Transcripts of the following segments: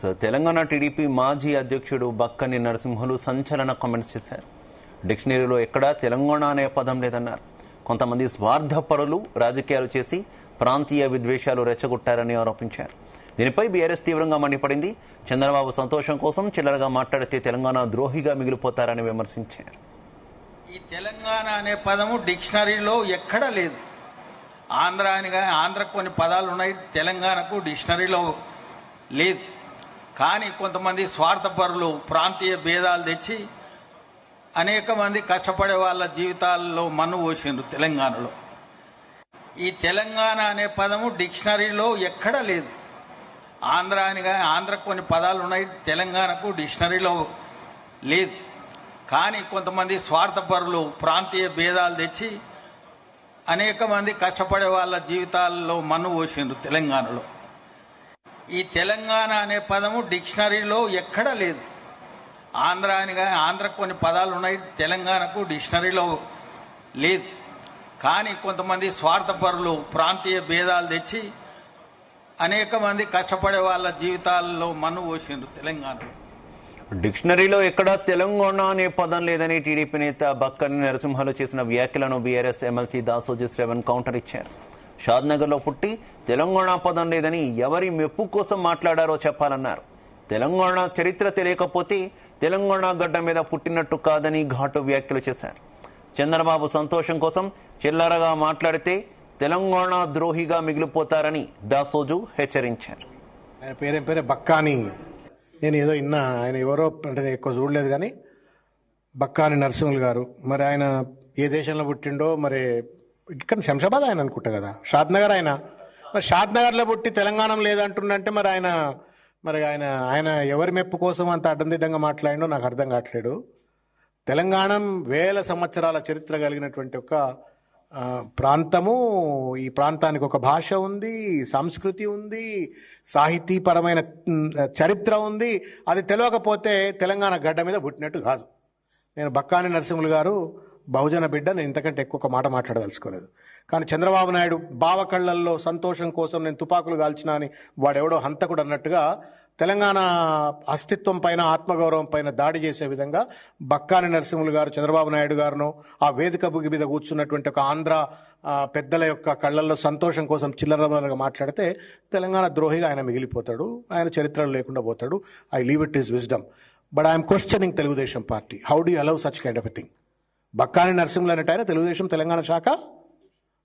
Telangana TDP మాజీ అధ్యక్షుడు బక్కని నరసింహులు సంచలన కామెంట్స్ చేశారు. డిక్షనరీలో ఎక్కడా తెలంగాణ అనే పదం లేదన్నారు. కొంతమంది స్వార్థపరులు రాజకీయాలు చేసి ప్రాంతీయ విద్వేషాలు రెచ్చగొట్టారని ఆరోపించారు. దీనిపై బీఆర్ఎస్ తీవ్రంగా మండిపడింది. చంద్రబాబు సంతోషం కోసం చిల్లరగా మాట్లాడితే తెలంగాణ ద్రోహిగా మిగిలిపోతారని విమర్శించారు. ఈ తెలంగాణ అనే పదము డిక్షనరీలో ఎక్కడా లేదు. ఆంధ్రకు కొన్ని పదాలు ఉన్నాయి, తెలంగాణకు డిక్షనరీలో లేదు. కానీ కొంతమంది స్వార్థపరులు ప్రాంతీయ భేదాలు తెచ్చి అనేక మంది కష్టపడే వాళ్ళ జీవితాల్లో మన్ను పోసిండ్రు. తెలంగాణలో ఈ తెలంగాణ అనే పదము డిక్షనరీలో ఎక్కడా లేదు. ఆంధ్రకు కొన్ని పదాలు ఉన్నాయి, తెలంగాణకు డిక్షనరీలో లేదు. కానీ కొంతమంది స్వార్థపరులు ప్రాంతీయ భేదాలు తెచ్చి అనేక మంది కష్టపడే వాళ్ళ జీవితాల్లో మన్ను పోసిండ్రు. తెలంగాణలో ఈ తెలంగాణ అనే పదము డిక్షనరీలో ఎక్కడా లేదు. ఆంధ్రకు కొన్ని పదాలు ఉన్నాయి, తెలంగాణకు డిక్షనరీలో లేదు. కానీ కొంతమంది స్వార్థపరులు ప్రాంతీయ భేదాలు తెచ్చి అనేక మంది కష్టపడే వాళ్ళ జీవితాల్లో మన్ను పోసిండ్రు. తెలంగాణలో డిక్షనరీలో ఎక్కడా తెలంగాణ అనే పదం లేదని టీడీపీ నేత బక్కని నరసింహులు చేసిన వ్యాఖ్యలను BRS MLC Dasoju Shravan counter ఇచ్చారు. షాద్నగర్లో పుట్టి తెలంగాణ పదం లేదని ఎవరి మెప్పు కోసం మాట్లాడారో చెప్పాలన్నారు. తెలంగాణ చరిత్ర తెలియకపోతే తెలంగాణ గడ్డ మీద పుట్టినట్టు కాదని ఘాటు వ్యాఖ్యలు చేశారు. చంద్రబాబు సంతోషం కోసం చిల్లరగా మాట్లాడితే తెలంగాణ ద్రోహిగా మిగిలిపోతారని దాసోజు హెచ్చరించారు. ఆయన పేరే బక్కాని. నేను ఏదో విన్నా, ఆయన ఎవరో అంటే నేను ఎక్కువ చూడలేదు, కానీ బక్కాని నరసింహులు గారు. మరి ఆయన ఏ దేశంలో పుట్టిండో, మరి ఇక్కడ శంషాబాద్ ఆయన అనుకుంటా కదా, షాద్నగర్ ఆయన. మరి షాద్నగర్లో పుట్టి తెలంగాణ లేదంటుండంటే మరి ఆయన ఎవరి మెప్పు కోసం అంత అడ్డందిడ్డంగా మాట్లాడిండో నాకు అర్థం కావట్లేదు. తెలంగాణ వేల సంవత్సరాల చరిత్ర కలిగినటువంటి ఒక ప్రాంతము. ఈ ప్రాంతానికి ఒక భాష ఉంది, సంస్కృతి ఉంది, సాహితీపరమైన చరిత్ర ఉంది. అది తెలియకపోతే తెలంగాణ గడ్డ మీద పుట్టినట్టు కాదు. నేను బక్కాని నరసింహులు గారు బహుజన బిడ్డ, నేను ఇంతకంటే ఎక్కువ మాట మాట్లాడదలుచుకోలేదు. కానీ చంద్రబాబు నాయుడు బావ కళ్ళల్లో సంతోషం కోసం నేను తుపాకులు కాల్చినా అని వాడెవడో హంతకుడు అన్నట్టుగా తెలంగాణ అస్తిత్వం పైన, ఆత్మగౌరవం పైన దాడి చేసే విధంగా బక్కాని నరసింహులు గారు చంద్రబాబు నాయుడు గారును ఆ వేదిక బుగి మీద కూర్చున్నటువంటి ఒక ఆంధ్ర పెద్దల యొక్క కళ్ళల్లో సంతోషం కోసం చిల్లరగా మాట్లాడితే తెలంగాణ ద్రోహిగా ఆయన మిగిలిపోతాడు, ఆయన చరిత్రలో లేకుండా పోతాడు. I leave it is wisdom, but I'm questioning Telugu Desam party. How do allow such kind of a thing? Bakkani Narasimhulu అనేట ఆయన తెలుగుదేశం తెలంగాణ శాఖ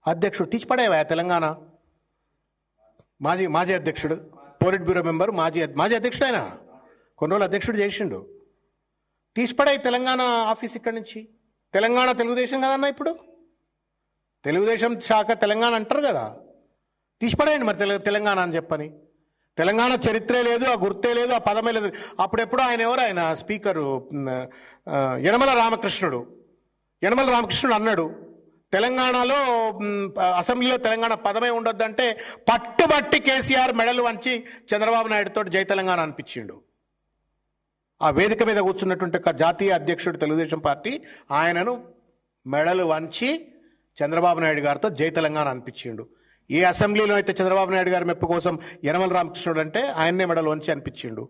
అధ్యక్షుడు. తీసిపడేవా తెలంగాణ మాజీ అధ్యక్షుడు, పోలిట్ బ్యూరో మెంబర్, మాజీ అధ్యక్షుడు. ఆయన కొన్ని రోజులు అధ్యక్షుడు చేసిండు. తీసిపడే తెలంగాణ ఆఫీస్ ఇక్కడి నుంచి. తెలంగాణ తెలుగుదేశం కదన్నా, ఇప్పుడు తెలుగుదేశం శాఖ తెలంగాణ అంటారు కదా. తీసిపడేయండి మరి తెలంగాణ అని చెప్పని. తెలంగాణ చరిత్రే లేదు, ఆ గుర్తే లేదు, ఆ పదమే లేదు. అప్పుడెప్పుడు ఆయన స్పీకరు యనమల రామకృష్ణుడు అన్నాడు, తెలంగాణలో అసెంబ్లీలో తెలంగాణ పదమే ఉండొద్దంటే పట్టుబట్టి కేసీఆర్ మెడలు వంచి చంద్రబాబు నాయుడుతో జై తెలంగాణ అనిపించిండు. ఆ వేదిక మీద కూర్చున్నటువంటి ఒక జాతీయ అధ్యక్షుడు తెలుగుదేశం పార్టీ ఆయనను మెడలు వంచి చంద్రబాబు నాయుడు గారితో జై తెలంగాణ అనిపించిండు. ఏ అసెంబ్లీలో అయితే చంద్రబాబు నాయుడు గారి మెప్పు కోసం యనమల రామకృష్ణుడు అంటే ఆయన్నే మెడలు వంచి అనిపించిండు.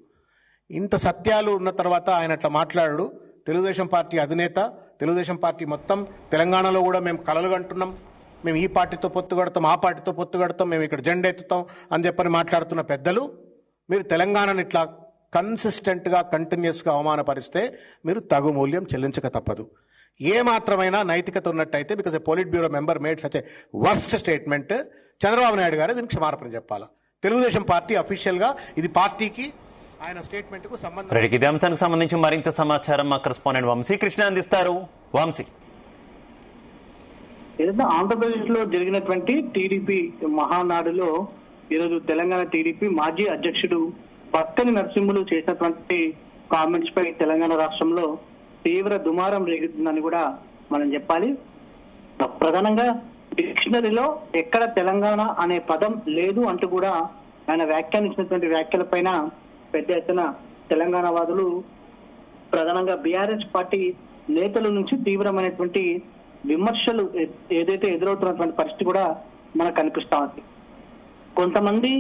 ఇంత సత్యాలు ఉన్న తర్వాత ఆయన అట్లా మాట్లాడు. తెలుగుదేశం పార్టీ అధినేత, తెలుగుదేశం పార్టీ మొత్తం తెలంగాణలో కూడా మేము కలలు కంటున్నాం, మేము ఈ పార్టీతో పొత్తు కడతాం, ఆ పార్టీతో పొత్తు కడతాం, మేము ఇక్కడ జెండా ఎత్తుతాం అని చెప్పని మాట్లాడుతున్న పెద్దలు, మీరు తెలంగాణను ఇట్లా కన్సిస్టెంట్గా కంటిన్యూస్గా అవమానపరిస్తే మీరు తగు మూల్యం చెల్లించక తప్పదు. ఏ మాత్రమైనా నైతికత ఉన్నట్టయితే, because polit bureau member made such a worst statement, Chandrababu Naidu గారు దీనికి క్షమాపణ చెప్పాలా. తెలుగుదేశం పార్టీ అఫీషియల్గా ఇది పార్టీకి ఆయన స్టేట్మెంట్ కు సంబంధం. ఇదే అంశానికి సంబంధించి మరింత సమాచారం మా కరెస్పాండెంట్ వంశీకృష్ణ అందిస్తారు. వంశీ, ఆంధ్రప్రదేశ్ లో జరిగినటువంటి టీడీపీ మహానాడులో ఈరోజు తెలంగాణ టీడీపీ మాజీ అధ్యక్షుడు బక్కని నరసింహులు చేసినటువంటి కామెంట్స్ పై తెలంగాణ రాష్ట్రంలో తీవ్ర దుమారం రేగుతుందని కూడా మనం చెప్పాలి. ప్రధానంగా డిక్షనరీలో ఎక్కడ తెలంగాణ అనే పదం లేదు అంటూ కూడా ఆయన వ్యాఖ్యానించినటువంటి వ్యాఖ్యలపైన పెద్ద ఎత్తున తెలంగాణ వాదులు, ప్రధానంగా బీఆర్ఎస్ పార్టీ నేతల నుంచి తీవ్రమైనటువంటి విమర్శలు ఏదైతే ఎదురవుతున్నటువంటి పరిస్థితి కూడా మనకు కనిపిస్తా ఉంది. కొంతమంది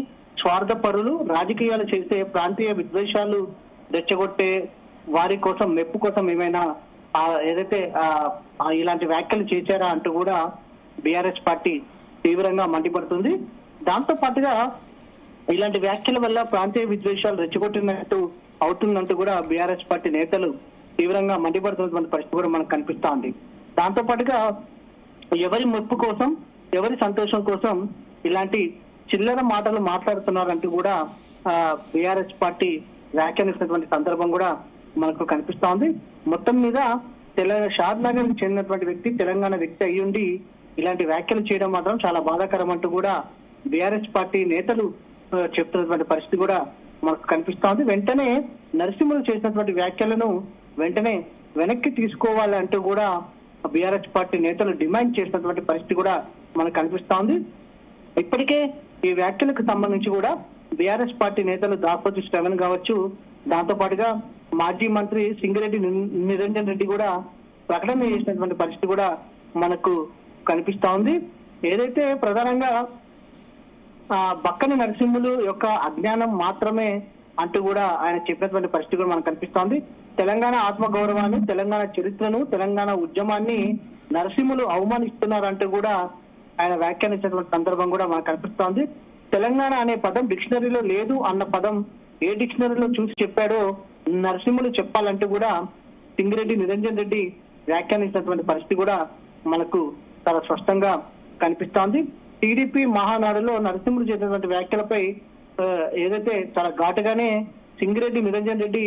స్వార్థపరులు, రాజకీయాలు చేసే ప్రాంతీయ విద్వేషాలు రెచ్చగొట్టే వారి కోసం, మెప్పు కోసం ఏమైనా ఏదైతే ఇలాంటి వ్యాఖ్యలు చేశారా అంటూ కూడా బీఆర్ఎస్ పార్టీ తీవ్రంగా మండిపడుతుంది. దాంతో పాటుగా ఇలాంటి వ్యాఖ్యల వల్ల ప్రాంతీయ విద్వేషాలు రెచ్చగొట్టినట్టు అవుతుందంటూ కూడా బీఆర్ఎస్ పార్టీ నేతలు తీవ్రంగా మండిపడుతున్నటువంటి పరిస్థితి కూడా మనకు కనిపిస్తా ఉంది. దాంతో పాటుగా ఎవరి మెప్పు కోసం, ఎవరి సంతోషం కోసం ఇలాంటి చిల్లర మాటలు మాట్లాడుతున్నారంటూ కూడా బీఆర్ఎస్ పార్టీ వ్యాఖ్యానిస్తున్నటువంటి సందర్భం కూడా మనకు కనిపిస్తా ఉంది. మొత్తం మీద షాద్ నగర్ చెందినటువంటి వ్యక్తి తెలంగాణ వ్యక్తి అయ్యుండి ఇలాంటి వ్యాఖ్యలు చేయడం మాత్రం చాలా బాధాకరం అంటూ కూడా బీఆర్ఎస్ పార్టీ నేతలు చెప్తున్నటువంటి పరిస్థితి కూడా మనకు కనిపిస్తా ఉంది. వెంటనే నరసింహులు చేసినటువంటి వ్యాఖ్యలను వెంటనే వెనక్కి తీసుకోవాలంటూ కూడా బీఆర్ఎస్ పార్టీ నేతలు డిమాండ్ చేసినటువంటి పరిస్థితి కూడా మనకు కనిపిస్తా ఉంది. ఇప్పటికే ఈ వ్యాఖ్యలకు సంబంధించి కూడా బీఆర్ఎస్ పార్టీ నేతలు దాసోజు శ్రవణ్ కావచ్చు, దాంతో పాటుగా మాజీ మంత్రి సింగిరెడ్డి నిరంజన్ రెడ్డి కూడా ప్రకటన చేసినటువంటి పరిస్థితి కూడా మనకు కనిపిస్తా ఉంది. ఏదైతే ప్రధానంగా బక్కని నరసింహులు యొక్క అజ్ఞానం మాత్రమే అంటూ కూడా ఆయన చెప్పినటువంటి పరిస్థితి కూడా మనకు కనిపిస్తోంది. తెలంగాణ ఆత్మగౌరవాన్ని, తెలంగాణ చరిత్రను, తెలంగాణ ఉద్యమాన్ని నరసింహులు అవమానిస్తున్నారంటూ కూడా ఆయన వ్యాఖ్యానించినటువంటి సందర్భం కూడా మనకు కనిపిస్తోంది. తెలంగాణ అనే పదం డిక్షనరీలో లేదు అన్న పదం ఏ డిక్షనరీలో చూసి చెప్పాడో నరసింహులు చెప్పాలంటూ కూడా సింగిరెడ్డి నిరంజన్ రెడ్డి వ్యాఖ్యానించినటువంటి పరిస్థితి కూడా మనకు చాలా స్పష్టంగా కనిపిస్తోంది. టీడీపీ మహానాడులో నరసింహులు చేసినటువంటి వ్యాఖ్యలపై ఏదైతే చాలా ఘాటుగానే సింగిరెడ్డి నిరంజన్ రెడ్డి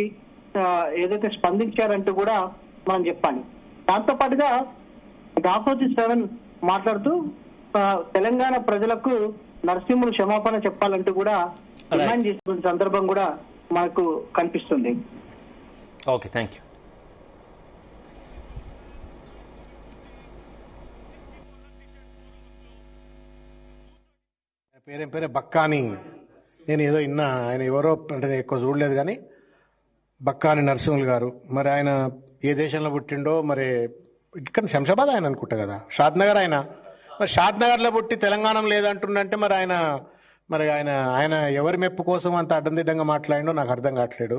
ఏదైతే స్పందించారంటూ కూడా మనం చెప్పాలి. దాంతో పాటుగా దాసోజు శ్రవణ్ మాట్లాడుతూ తెలంగాణ ప్రజలకు నరసింహులు క్షమాపణ చెప్పాలంటూ కూడా డిమాండ్ చేసినటువంటి సందర్భం కూడా మనకు కనిపిస్తుంది. Okay, thank you. పేరే బక్కాని, నేను ఏదో విన్నా, ఆయన ఎవరో అంటే నేను ఎక్కువ చూడలేదు కానీ బక్కాని నరసింహులు గారు, మరి ఆయన ఏ దేశంలో పుట్టిండో, మరి ఇక్కడ శంషాబాద్ ఆయన అనుకుంటా కదా, షాద్ నగర్ ఆయన, మరి షాద్ నగర్లో పుట్టి తెలంగాణ లేదంటుండంటే మరి ఆయన ఆయన ఎవరి మెప్పు కోసం అంత అడ్డందిడ్డంగా మాట్లాడిండో నాకు అర్థం కావట్లేదు.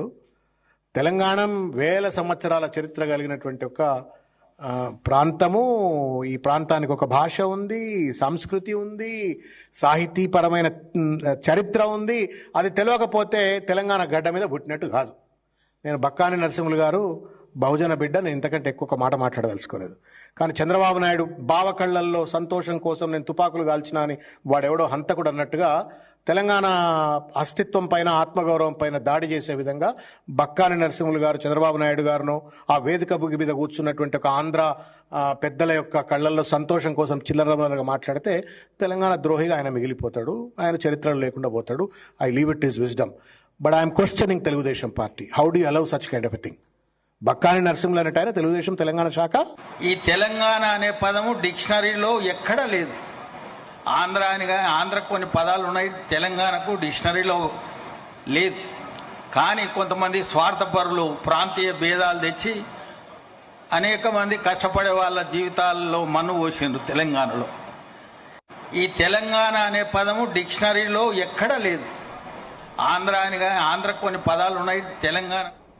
తెలంగాణ వేల సంవత్సరాల చరిత్ర కలిగినటువంటి ఒక ప్రాంతము, ఈ ప్రాంతానికి ఒక భాష ఉంది, సంస్కృతి ఉంది, సాహితీపరమైన చరిత్ర ఉంది. అది తెలియకపోతే తెలంగాణ గడ్డ మీద పుట్టినట్టు కాదు. నేను బక్కాని నరసింహులు గారు బహుజన బిడ్డ, నేను ఇంతకంటే ఎక్కువ మాట మాట్లాడదలుచుకోలేదు. కానీ చంద్రబాబు నాయుడు బావ కళ్ళల్లో సంతోషం కోసం నేను తుపాకులు కాల్చినా అని వాడెవడో హంతకుడు అన్నట్టుగా తెలంగాణ అస్తిత్వం పైన, ఆత్మగౌరవం పైన దాడి చేసే విధంగా బక్కాని నరసింహులు గారు చంద్రబాబు నాయుడు గారును ఆ వేదిక బుగి మీద కూర్చున్నటువంటి ఒక ఆంధ్ర పెద్దల యొక్క కళ్ళల్లో సంతోషం కోసం చిల్లరగా మాట్లాడితే తెలంగాణ ద్రోహిగా ఆయన మిగిలిపోతాడు, ఆయన చరిత్రలో లేకుండా పోతాడు. I leave it is wisdom, but I'm questioning Telugu Desam party. How do allow such kind of a thing? Bakkani Narasimhulu అనేట ఆయన తెలుగుదేశం తెలంగాణ శాఖ. ఈ తెలంగాణ అనే పదము డిక్షనరీలో ఎక్కడా లేదు. ఆంధ్ర అని ఆంధ్రకు కొన్ని పదాలు ఉన్నాయి, తెలంగాణకు డిక్షనరీలో లేదు. కానీ కొంతమంది స్వార్థపరులు ప్రాంతీయ భేదాలు తెచ్చి అనేక మంది కష్టపడే వాళ్ళ జీవితాల్లో మన్ను పోసిండ్రు తెలంగాణలో. ఈ తెలంగాణ అనే పదము డిక్షనరీలో ఎక్కడా లేదు. ఆంధ్ర అని ఆంధ్రకు కొన్ని పదాలు ఉన్నాయి, తెలంగాణ